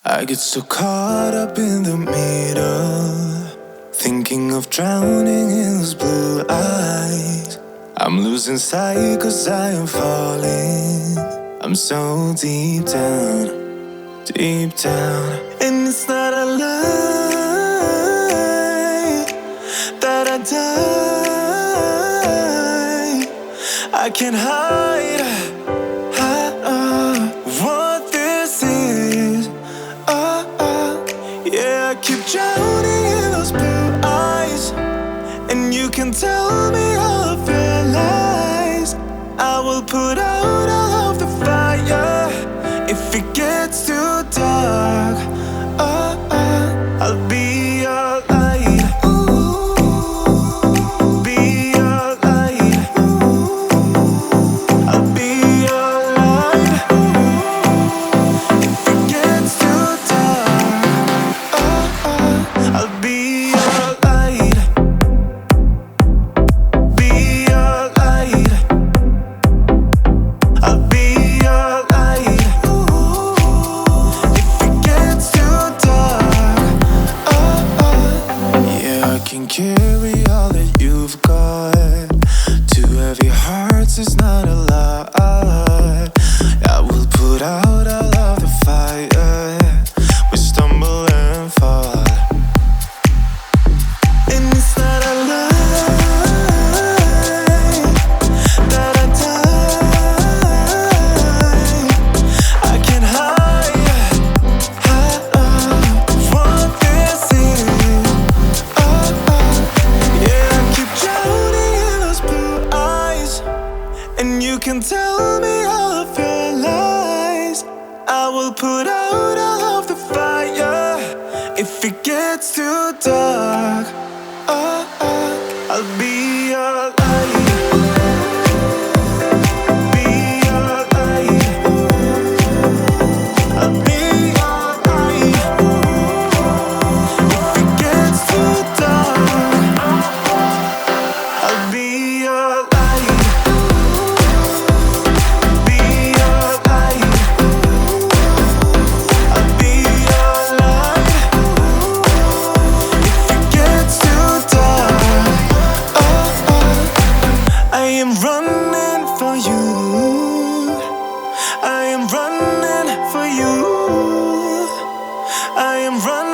I get so caught up in the middle, thinking of drowning in those blue eyes. I'm losing sight 'cause I am falling. I'm so deep down, deep down. And it's not a lie that I die. I can't hide what this is. Yeah, I keep drowning in those blue eyes, and you can tell me all of your lies. I will put out all of the fire if it gets too dark. I'll be your light. Be your light. I'll be your light. If it gets too dark, I'll be your light. Be your light. I'll be your light. If it gets too dark, yeah, I can carry all that you've got. Two heavy hearts is not a lie. I will put out all of the fire. We stumble and fall, and it's not a lie that I die. I can't hide what this is. Yeah, I keep drowning in those blue eyes, and you can tell me all of your lies. I will put out all of the fire if it gets too dark. I'll be your light. Be your light. I'll be your light. If it gets too dark, I'll be your light. Be your light. I'll be your light. If it gets too dark, I am running for you. I am running for you. I am running.